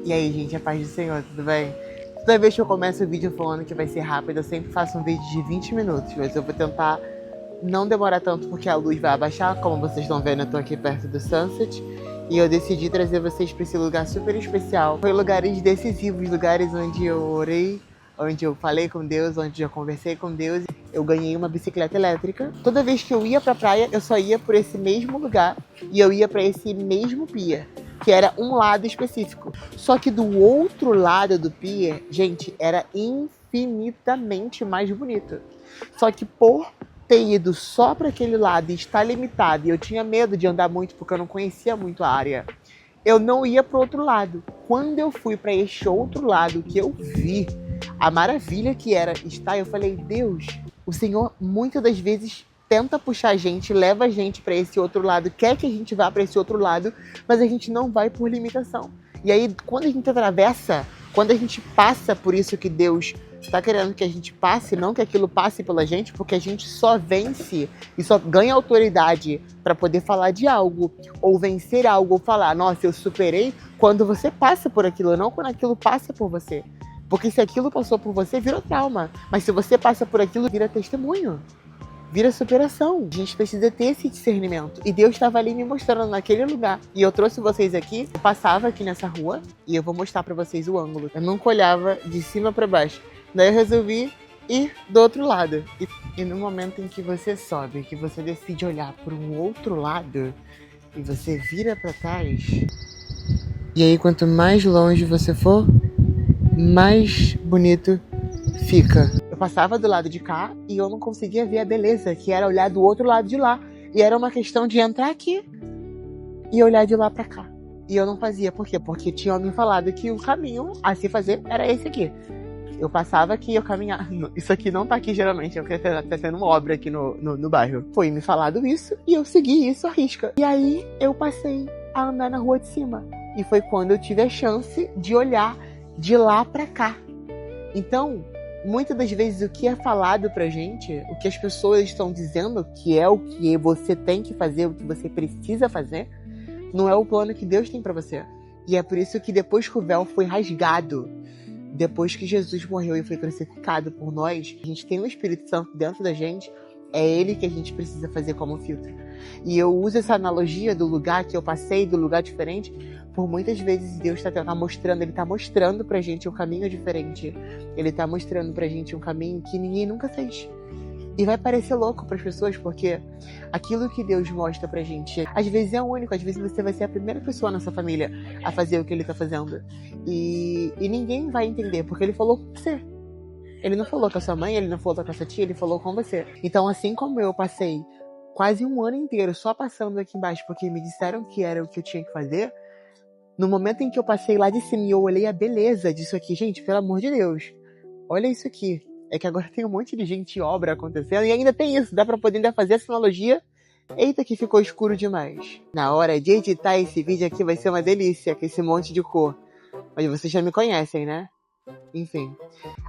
E aí, gente, a paz do Senhor, tudo bem? Toda vez que eu começo o vídeo falando que vai ser rápido, eu sempre faço um vídeo de 20 minutos, mas eu vou tentar não demorar tanto porque a luz vai abaixar. Como vocês estão vendo, eu tô aqui perto do Sunset e eu decidi trazer vocês para esse lugar super especial. Foi lugares decisivos, lugares onde eu orei, onde eu falei com Deus, onde eu conversei com Deus. Eu ganhei uma bicicleta elétrica. Toda vez que eu ia pra praia, eu só ia por esse mesmo lugar e eu ia para esse mesmo pier, que era um lado específico. Só que do outro lado do pier, gente, era infinitamente mais bonito. Só que por ter ido só para aquele lado e estar limitado, e eu tinha medo de andar muito porque eu não conhecia muito a área, eu não ia pro outro lado. Quando eu fui para este outro lado, que eu vi a maravilha que era estar, eu falei, Deus, o Senhor muitas das vezes tenta puxar a gente, leva a gente para esse outro lado, quer que a gente vá para esse outro lado, mas a gente não vai por limitação. E aí, quando a gente atravessa, quando a gente passa por isso que Deus está querendo que a gente passe, não que aquilo passe pela gente, porque a gente só vence e só ganha autoridade para poder falar de algo, ou vencer algo, ou falar, nossa, eu superei, quando você passa por aquilo, não quando aquilo passa por você. Porque se aquilo passou por você, virou trauma. Mas se você passa por aquilo, vira testemunho. Vira superação. A gente precisa ter esse discernimento. E Deus estava ali me mostrando naquele lugar. E eu trouxe vocês aqui. Eu passava aqui nessa rua e eu vou mostrar pra vocês o ângulo. Eu nunca olhava de cima pra baixo. Daí eu resolvi ir do outro lado. E no momento em que você sobe, que você decide olhar para um outro lado e você vira pra trás. E aí quanto mais longe você for, mais bonito fica. Eu passava do lado de cá e eu não conseguia ver a beleza, que era olhar do outro lado de lá. E era uma questão de entrar aqui e olhar de lá pra cá. E eu não fazia. Por quê? Porque tinham me falado que o caminho a se fazer era esse aqui. Eu passava aqui e eu caminhava. Isso aqui não tá aqui geralmente, é porque tá sendo uma obra aqui no bairro. Foi me falado isso e eu segui isso à risca. E aí eu passei a andar na rua de cima. E foi quando eu tive a chance de olhar de lá pra cá. Então, muitas das vezes o que é falado pra gente, o que as pessoas estão dizendo que é o que você tem que fazer, o que você precisa fazer, não é o plano que Deus tem pra você. E é por isso que depois que o véu foi rasgado, depois que Jesus morreu e foi crucificado por nós, a gente tem o Espírito Santo dentro da gente, é ele que a gente precisa fazer como filtro. E eu uso essa analogia do lugar que eu passei, do lugar diferente, por muitas vezes Deus tá mostrando, ele tá mostrando pra gente um caminho diferente. Ele tá mostrando pra gente um caminho que ninguém nunca fez. E vai parecer louco pras pessoas, porque aquilo que Deus mostra pra gente, às vezes é único, às vezes você vai ser a primeira pessoa na sua família a fazer o que ele tá fazendo. E ninguém vai entender, porque ele falou com você. Ele não falou com a sua mãe, ele não falou com a sua tia, ele falou com você. Então, assim como eu passei quase um ano inteiro só passando aqui embaixo, porque me disseram que era o que eu tinha que fazer, no momento em que eu passei lá de cima e eu olhei a beleza disso aqui, gente, pelo amor de Deus, olha isso aqui. É que agora tem um monte de gente e obra acontecendo e ainda tem isso, dá pra poder ainda fazer essa analogia. Eita, que ficou escuro demais. Na hora de editar esse vídeo aqui vai ser uma delícia, com esse monte de cor. Mas vocês já me conhecem, né? Enfim.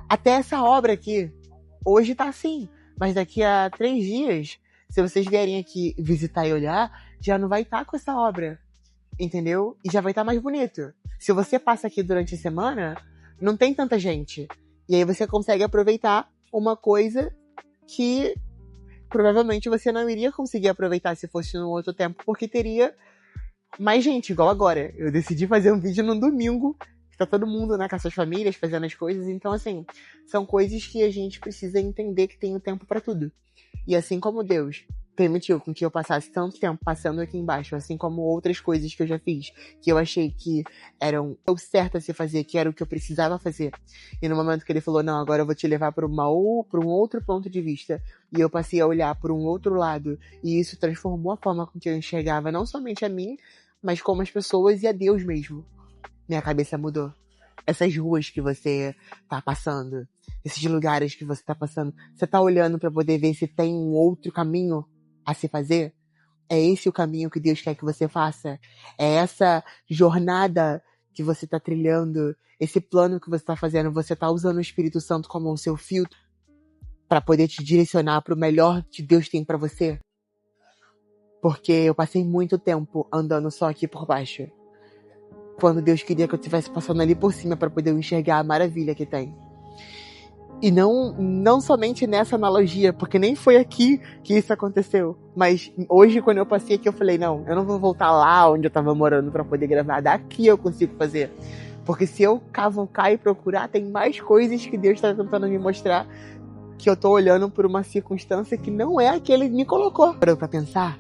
Até essa obra aqui, hoje tá assim. Mas daqui a 3 dias, se vocês vierem aqui visitar e olhar, já não vai estar com essa obra. Entendeu? E já vai estar mais bonito. Se você passa aqui durante a semana, não tem tanta gente. E aí você consegue aproveitar uma coisa que provavelmente você não iria conseguir aproveitar se fosse num outro tempo, porque teria mais gente, igual agora. Eu decidi fazer um vídeo no domingo, que tá todo mundo, né, com as suas famílias, fazendo as coisas. Então, assim, são coisas que a gente precisa entender que tem um tempo pra tudo. E assim como Deus permitiu com que eu passasse tanto tempo passando aqui embaixo, assim como outras coisas que eu já fiz, que eu achei que eram o certo a se fazer, que era o que eu precisava fazer. E no momento que ele falou, não, agora eu vou te levar para um outro ponto de vista, e eu passei a olhar por um outro lado, e isso transformou a forma com que eu enxergava não somente a mim, mas como as pessoas e a Deus mesmo. Minha cabeça mudou. Essas ruas que você tá passando, esses lugares que você tá passando, você tá olhando para poder ver se tem um outro caminho a se fazer? É esse o caminho que Deus quer que você faça? É essa jornada que você tá trilhando? Esse plano que você tá fazendo? Você tá usando o Espírito Santo como o seu filtro para poder te direcionar para o melhor que Deus tem para você? Porque eu passei muito tempo andando só aqui por baixo. quando Deus queria que eu estivesse passando ali por cima para poder enxergar a maravilha que tem. E não somente nessa analogia, porque nem foi aqui que isso aconteceu. Mas hoje, quando eu passei aqui, eu falei, não, eu não vou voltar lá onde eu tava morando para poder gravar. Daqui eu consigo fazer. Porque se eu cavucar e procurar, tem mais coisas que Deus está tentando me mostrar, que eu tô olhando por uma circunstância que não é a que Ele me colocou. Parou pra pensar?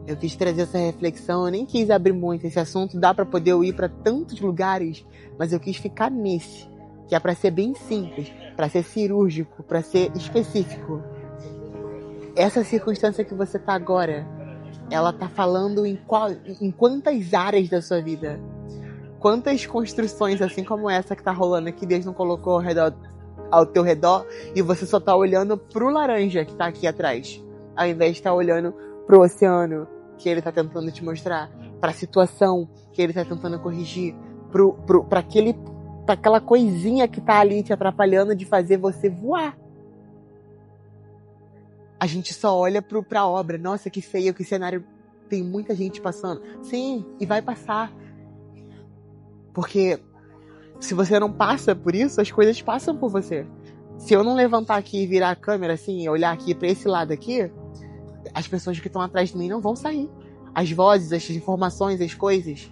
Eu quis trazer essa reflexão, eu nem quis abrir muito esse assunto, dá pra poder eu ir pra tantos lugares, mas eu quis ficar nesse, que é pra ser bem simples, pra ser cirúrgico, pra ser específico. Essa circunstância que você tá agora, ela tá falando em quantas áreas da sua vida? Quantas construções, assim como essa que tá rolando aqui, Deus não colocou ao teu redor, e você só tá olhando pro laranja que tá aqui atrás, ao invés de estar olhando pro oceano que ele tá tentando te mostrar, pra situação que ele tá tentando corrigir, pra aquela coisinha que tá ali te atrapalhando de fazer você voar. A gente só olha pra obra. Nossa, que feio, que cenário. Tem muita gente passando. Sim, e vai passar. Porque se você não passa por isso, as coisas passam por você. Se eu não levantar aqui e virar a câmera assim, e olhar aqui pra esse lado aqui, as pessoas que estão atrás de mim não vão sair. As vozes, as informações, as coisas.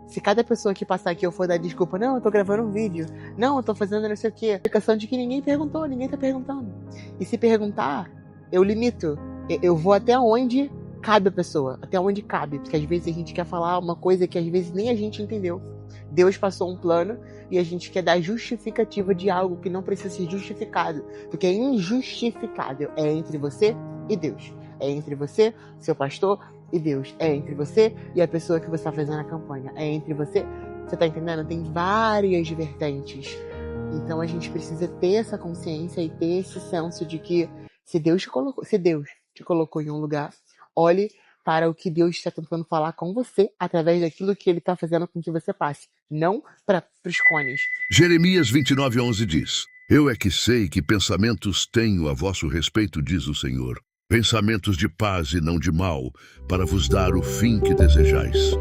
Se cada pessoa que passar aqui eu for dar desculpa, não, eu tô gravando um vídeo, não, eu tô fazendo não sei o quê, explicação de que ninguém perguntou, ninguém tá perguntando. E se perguntar, eu limito. Eu vou até onde cabe a pessoa, até onde cabe, porque às vezes a gente quer falar uma coisa que às vezes nem a gente entendeu. Deus passou um plano e a gente quer dar justificativa de algo que não precisa ser justificado, porque é injustificável. É entre você e Deus. É entre você, seu pastor, e Deus. É entre você e a pessoa que você está fazendo a campanha. É entre você. Você tá entendendo? Tem várias vertentes. Então a gente precisa ter essa consciência e ter esse senso de que se Deus te colocou em um lugar, olhe para o que Deus está tentando falar com você através daquilo que Ele está fazendo com que você passe. Não para os cones. Jeremias 29:11 diz: Eu é que sei que pensamentos tenho a vosso respeito, diz o Senhor. Pensamentos de paz e não de mal, para vos dar o fim que desejais.